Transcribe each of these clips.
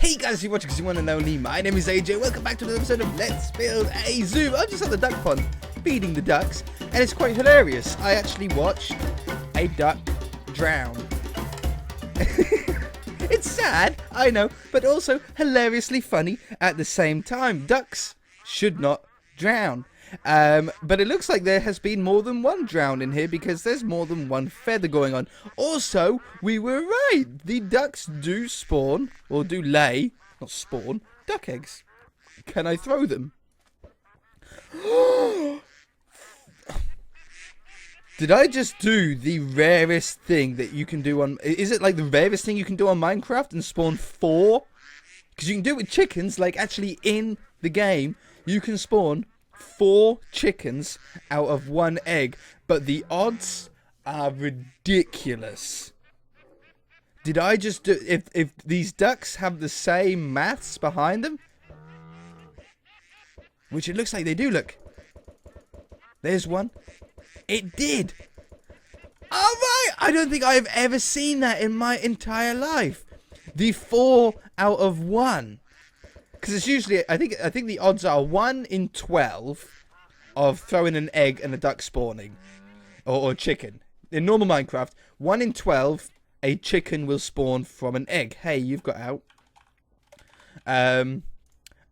Hey guys, you're watching one and only. My name is AJ. Welcome back to another episode of Let's Build a Zoo. I'm just at the duck pond feeding the ducks, and it's quite hilarious. I actually watched a duck drown. It's sad, I know, but also hilariously funny at the same time. Ducks should not drown. But it looks like there has been more than one drown in here because there's more than one feather going on. Also, we were right. The ducks do spawn, or do lay, not spawn, duck eggs. Can I throw them? Did I just do the rarest thing that you can do on... Is it like the rarest thing you can do on Minecraft and spawn 4? Because you can do it with chickens, like actually in the game, you can spawn 4 chickens out of 1 egg, but the odds are ridiculous. Did I just do... If these ducks have the same maths behind them, which it looks like they do, look. There's one. It did. Alright, I don't think I've ever seen that in my entire life. The 4 out of 1. Because it's usually, I think the odds are 1 in 12 of throwing an egg and a duck spawning. Or chicken. In normal Minecraft, 1 in 12, a chicken will spawn from an egg. Hey, you've got out. And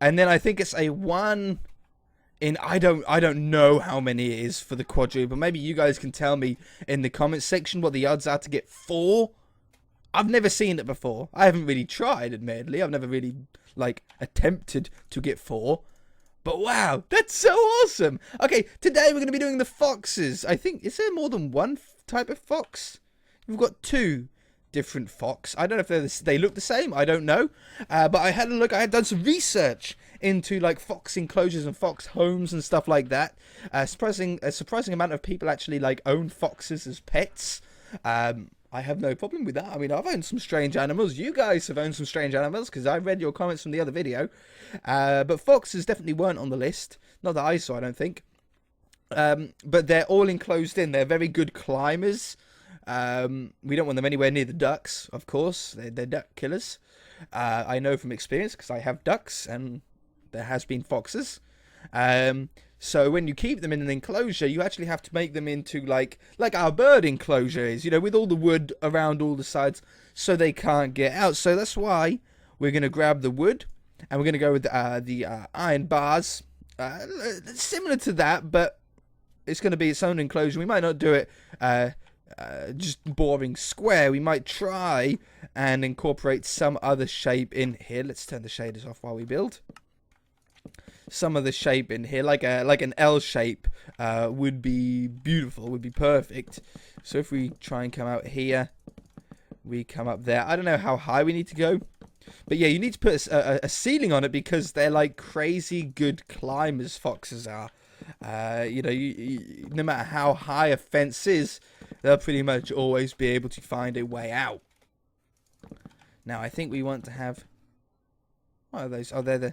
then I think it's a 1 in, I don't know how many it is for the quadruple. Maybe you guys can tell me in the comments section what the odds are to get 4. I've never seen it before. I haven't really tried, admittedly. I've never really, like, attempted to get 4. But wow, that's so awesome. Okay, today we're going to be doing the foxes. I think, is there more than one type of fox? We've got 2 different fox. I don't know if they look the same. I don't know. But I had a look. I had done some research into like fox enclosures and fox homes and stuff like that. A surprising amount of people actually like own foxes as pets. I have no problem with that. I mean, I've owned some strange animals. You guys have owned some strange animals because I read your comments from the other video. But foxes definitely weren't on the list. Not that I saw, I don't think. But they're all enclosed in. They're very good climbers. We don't want them anywhere near the ducks, of course. They're duck killers. I know from experience because I have ducks and there has been foxes. So when you keep them in an enclosure, you actually have to make them into like our bird enclosure is, you know, with all the wood around all the sides so they can't get out. So that's why we're going to grab the wood and we're going to go with the iron bars. Similar to that, but it's going to be its own enclosure. We might not do it just boring square. We might try and incorporate some other shape in here. Let's turn the shaders off while we build. Some of the shape in here, like an L shape, would be beautiful, would be perfect. So if we try and come out here, we come up there. I don't know how high we need to go, but yeah, you need to put a ceiling on it because they're like crazy good climbers, foxes are. You know, no matter how high a fence is, they'll pretty much always be able to find a way out. Now, I think we want to have... What are those? Oh, they're the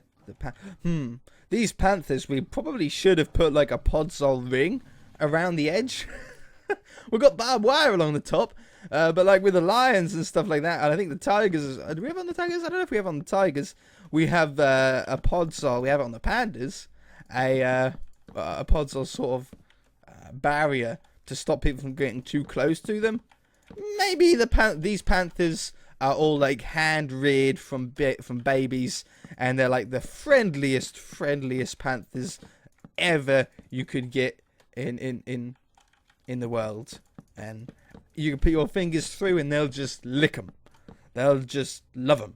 These panthers, we probably should have put like a podzol ring around the edge. We've got barbed wire along the top. But like with the lions and stuff like that, and I think the tigers... Do we have on the tigers? I don't know if we have on the tigers. We have a podzol. We have it on the pandas. A podzol sort of barrier to stop people from getting too close to them. Maybe these panthers are all like hand reared from babies, and they're like the friendliest panthers ever you could get in the world, and you can put your fingers through and they'll just lick them. They'll just love them.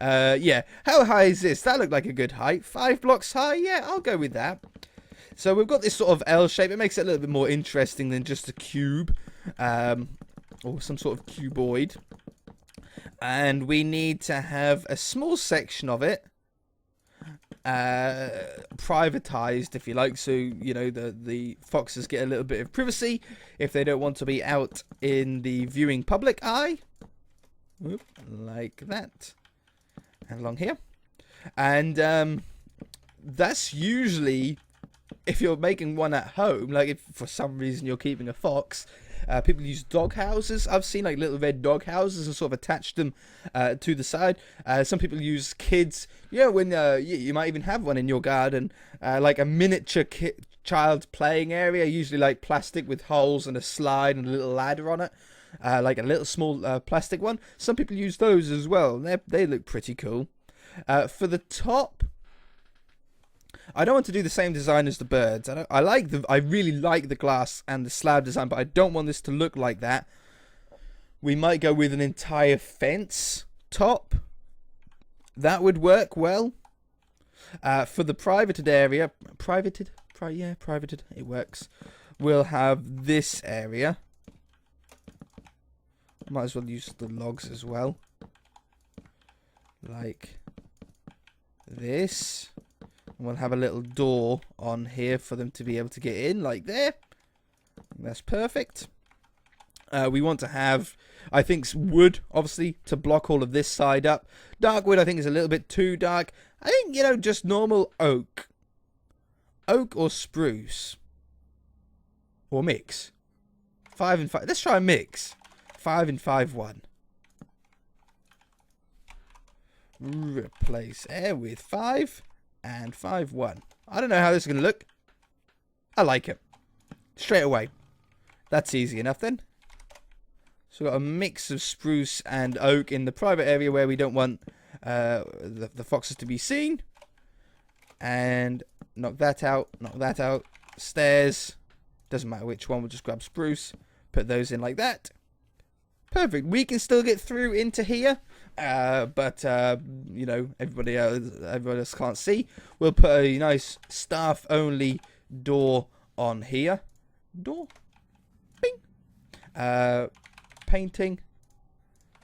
Yeah, how high is this? That looked like a good height. 5 blocks high? Yeah, I'll go with that. So we've got this sort of L shape. It makes it a little bit more interesting than just a cube. Or some sort of cuboid. And we need to have a small section of it privatized, if you like, so you know the foxes get a little bit of privacy if they don't want to be out in the viewing public eye. Oop, like that. And along here. And that's usually, if you're making one at home, like if for some reason you're keeping a fox, People use dog houses. I've seen like little red dog houses and sort of attach them to the side. Some people use kids. When you might even have one in your garden, like a miniature child playing area, usually like plastic with holes and a slide and a little ladder on it. Like a little small plastic one. Some people use those as well. They look pretty cool. For the top, I don't want to do the same design as the birds. I really like the glass and the slab design, but I don't want this to look like that. We might go with an entire fence top. That would work well. For the privated area, privated, it works. We'll have this area. Might as well use the logs as well. Like this. And we'll have a little door on here for them to be able to get in, like there. That's perfect. We want to have, I think, wood, obviously, to block all of this side up. Dark wood, I think, is a little bit too dark. I think, just normal oak. Oak or spruce. Or mix. 5 and 5. Let's try a mix. 5 and 5, 1. Replace air with 5 and 5, 1. I don't know how this is going to look. I like it. Straight away. That's easy enough then. So we've got a mix of spruce and oak in the private area where we don't want the foxes to be seen. And knock that out. Knock that out. Stairs. Doesn't matter which one. We'll just grab spruce. Put those in like that. Perfect. We can still get through into here, but everybody else can't see. We'll put a nice staff-only door on here. Door. Bing. Painting.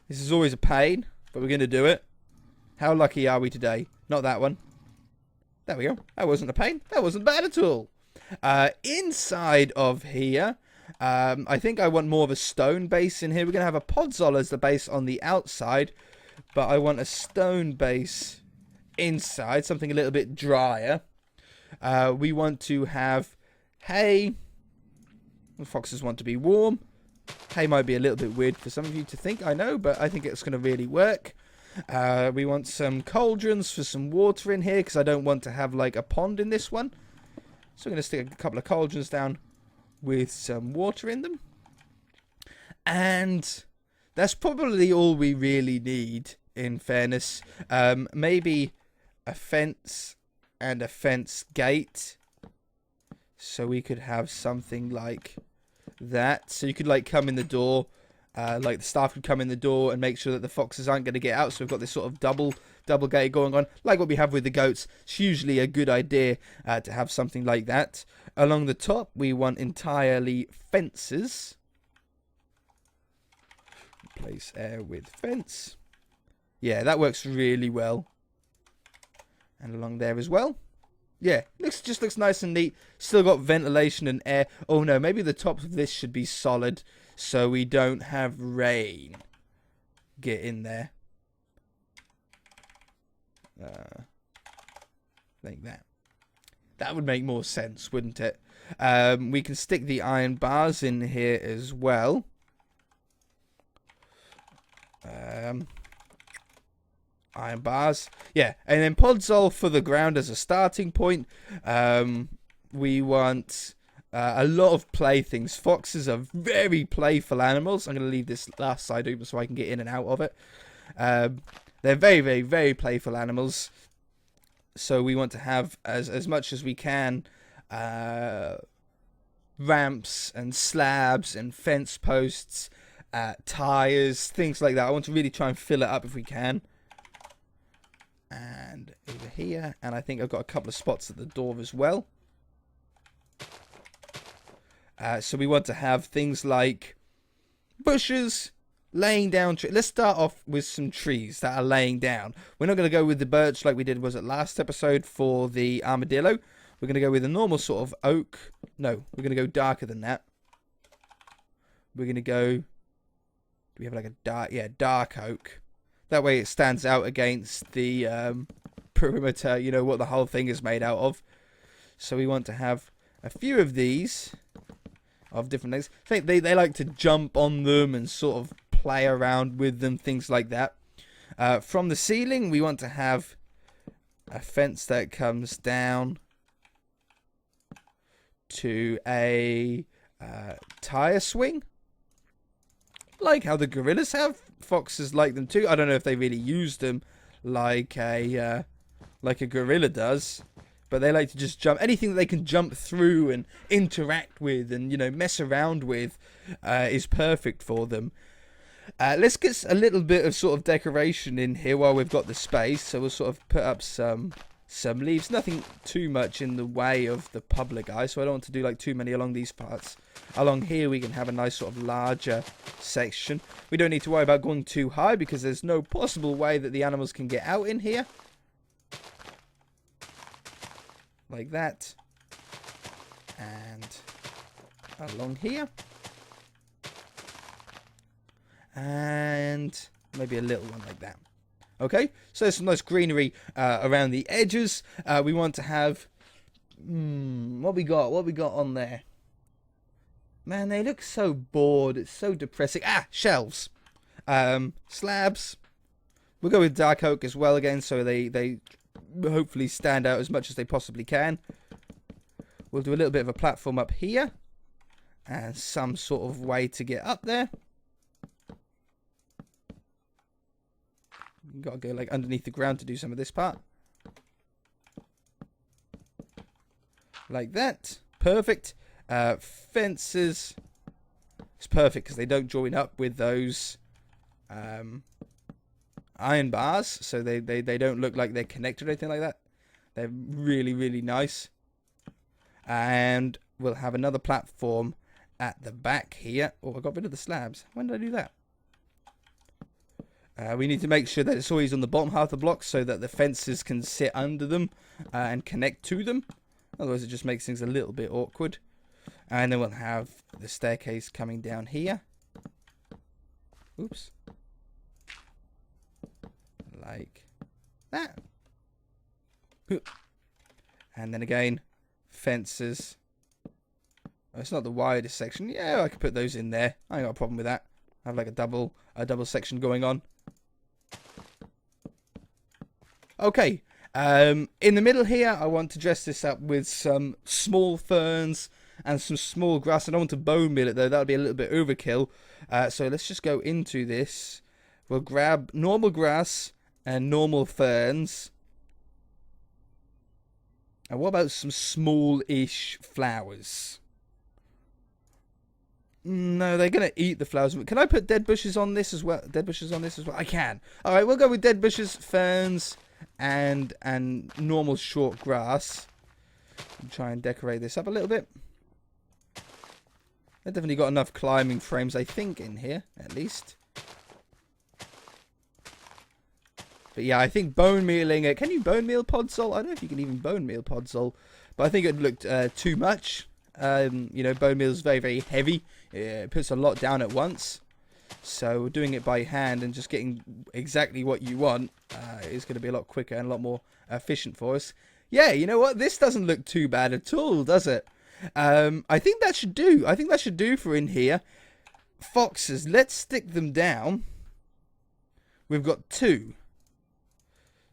This is always a pain, but we're going to do it. How lucky are we today? Not that one. There we go. That wasn't a pain. That wasn't bad at all. Inside of here, I think I want more of a stone base in here. We're going to have a podzol as the base on the outside, but I want a stone base inside, something a little bit drier. We want to have hay. The foxes want to be warm. Hay might be a little bit weird for some of you to think, I know, but I think it's going to really work. We want some cauldrons for some water in here, because I don't want to have like a pond in this one. So I'm going to stick a couple of cauldrons down with some water in them. And that's probably all we really need, in fairness. Maybe a fence and a fence gate. So we could have something like that. So you could like come in the door. Like the staff could come in the door and make sure that the foxes aren't going to get out. So we've got this sort of double gate going on, like what we have with the goats. It's usually a good idea to have something like that. Along the top, we want entirely fences. Replace air with fence. Yeah, that works really well. And along there as well. Yeah, just looks nice and neat. Still got ventilation and air. Oh no, maybe the top of this should be solid, so we don't have rain get in there. Like that. That would make more sense, wouldn't it? We can stick the iron bars in here as well. Iron bars. Yeah, and then podzol for the ground as a starting point. We want a lot of playthings. Foxes are very playful animals. I'm going to leave this last side open so I can get in and out of it. They're very, very, very playful animals. So we want to have as much as we can ramps and slabs and fence posts, tires, things like that. I want to really try and fill it up if we can. And over here, and I think I've got a couple of spots at the door as well. So we want to have things like bushes, laying down trees. Let's start off with some trees that are laying down. We're not going to go with the birch like we did, was it last episode for the armadillo. We're going to go with a normal sort of oak. No, we're going to go darker than that. We're going to go, do we have like a dark, yeah, dark oak. That way it stands out against the perimeter, you know, what the whole thing is made out of. So we want to have a few of these. of different things. I think they like to jump on them and sort of play around with them, things like that. From the ceiling, we want to have a fence that comes down to a tire swing, like how the gorillas have. Foxes like them too. I don't know if they really use them like a gorilla does, but they like to just jump. Anything that they can jump through and interact with and, you know, mess around with is perfect for them. Let's get a little bit of sort of decoration in here while we've got the space. So we'll sort of put up some leaves. Nothing too much in the way of the public eye, so I don't want to do like too many along these parts. Along here we can have a nice sort of larger section. We don't need to worry about going too high because there's no possible way that the animals can get out in here. Like that. And along here. And maybe a little one like that. Okay, so there's some nice greenery around the edges. We want to have... what we got on there? Man, they look so bored. It's so depressing. Shelves. Slabs. We'll go with dark oak as well again, so they hopefully stand out as much as they possibly can. We'll do a little bit of a platform up here. And some sort of way to get up there. You've got to go like underneath the ground to do some of this part. Like that. Perfect. Fences. It's perfect because they don't join up with those iron bars. So they don't look like they're connected or anything like that. They're really, really nice. And we'll have another platform at the back here. Oh, I got rid of the slabs. When did I do that? We need to make sure that it's always on the bottom half of the block so that the fences can sit under them and connect to them. Otherwise, it just makes things a little bit awkward. And then we'll have the staircase coming down here. Oops. Like that. And then again, fences. Oh, it's not the widest section. Yeah, I could put those in there. I ain't got a problem with that. I have like a double section going on. Okay, in the middle here, I want to dress this up with some small ferns and some small grass. I don't want to bone meal it though, that would be a little bit overkill. So let's just go into this. We'll grab normal grass and normal ferns. And what about some small-ish flowers? No, they're going to eat the flowers. Can I put dead bushes on this as well? Dead bushes on this as well? I can. Alright, we'll go with dead bushes, ferns, and normal short grass. And try and decorate this up a little bit. They've definitely got enough climbing frames, I think, in here, at least. But yeah, I think bone mealing it. Can you bone meal podzol? I don't know if you can even bone meal podzol. But I think it looked too much. You know, bone meal is very, very heavy. It puts a lot down at once. So doing it by hand and just getting exactly what you want is going to be a lot quicker and a lot more efficient for us. Yeah, you know what? This doesn't look too bad at all, does it? I think that should do. I think that should do for in here. Foxes, let's stick them down. We've got 2.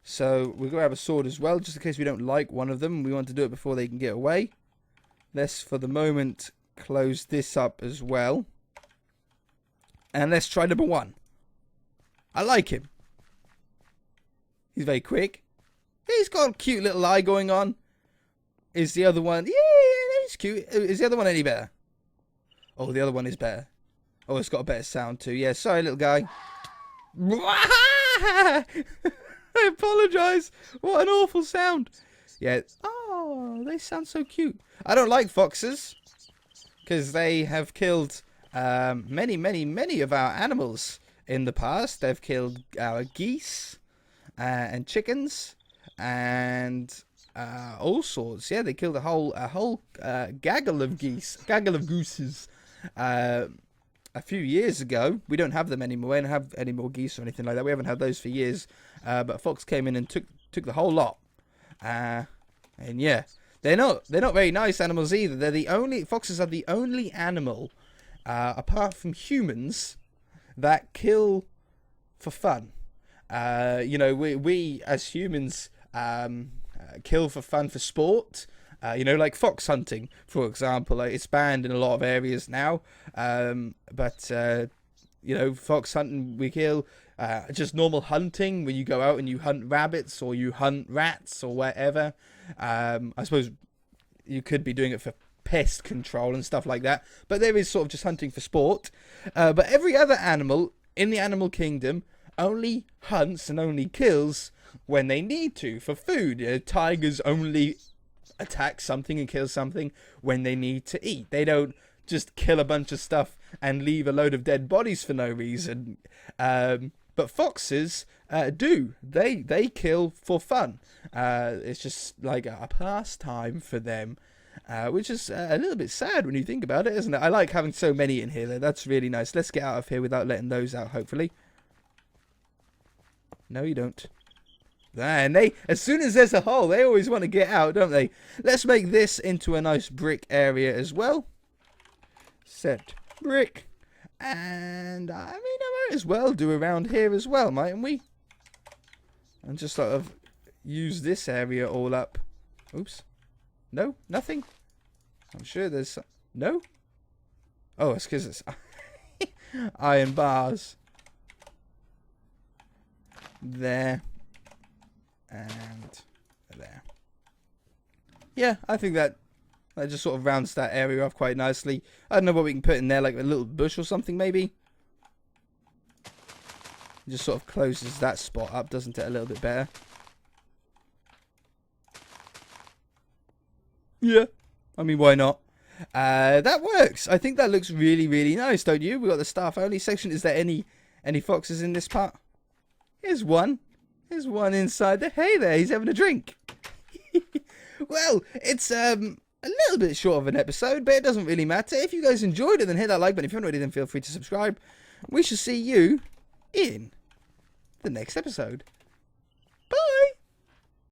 So we'll grab a sword as well, just in case we don't like one of them. We want to do it before they can get away. Let's, for the moment, close this up as well. And let's try number 1. I like him. He's very quick. He's got a cute little eye going on. Is the other one... Yeah, he's cute. Is the other one any better? Oh, the other one is better. Oh, it's got a better sound too. Yeah, sorry, little guy. I apologise. What an awful sound. Yeah. Oh, they sound so cute. I don't like foxes. Because they have killed many of our animals in the past. They've killed our geese and chickens and all sorts. Yeah, they killed a whole gaggle of gooses a few years ago. We don't have them anymore. We don't have any more geese or anything like that. We haven't had those for years. But a fox came in and took the whole lot. And yeah, They're not very nice animals either. Foxes are the only animal, apart from humans, that kill for fun. We as humans kill for fun for sport. Like fox hunting, for example. It's banned in a lot of areas now. But fox hunting, we kill. Just normal hunting, when you go out and you hunt rabbits or you hunt rats or whatever. I suppose you could be doing it for pest control and stuff like that. But there is sort of just hunting for sport. But every other animal in the animal kingdom only hunts and only kills when they need to for food. Tigers only attack something and kill something when they need to eat. They don't just kill a bunch of stuff and leave a load of dead bodies for no reason. But foxes do. They kill for fun. It's just like a pastime for them, which is a little bit sad when you think about it, isn't it? I like having so many in here, though. That's really nice. Let's get out of here without letting those out, hopefully. No, you don't. And as soon as there's a hole, they always want to get out, don't they? Let's make this into a nice brick area as well. Set brick. And, I might as well do around here as well, mightn't we? And just sort of use this area all up. Oops. No? Nothing? I'm sure there's... No? Oh, it's because it's iron bars. There. And there. Yeah, I think that just sort of rounds that area off quite nicely. I don't know what we can put in there, like a little bush or something maybe. It just sort of closes that spot up, doesn't it, a little bit better. Yeah, I mean, why not? That works. I think that looks really, really nice, don't you? We've got the staff only section. Is there any foxes in this part? Here's one. There's one inside there. Hey there, he's having a drink. Well, it's a little bit short of an episode, but it doesn't really matter. If you guys enjoyed it, then hit that like button. If you haven't already, then feel free to subscribe. We shall see you in the next episode. Bye!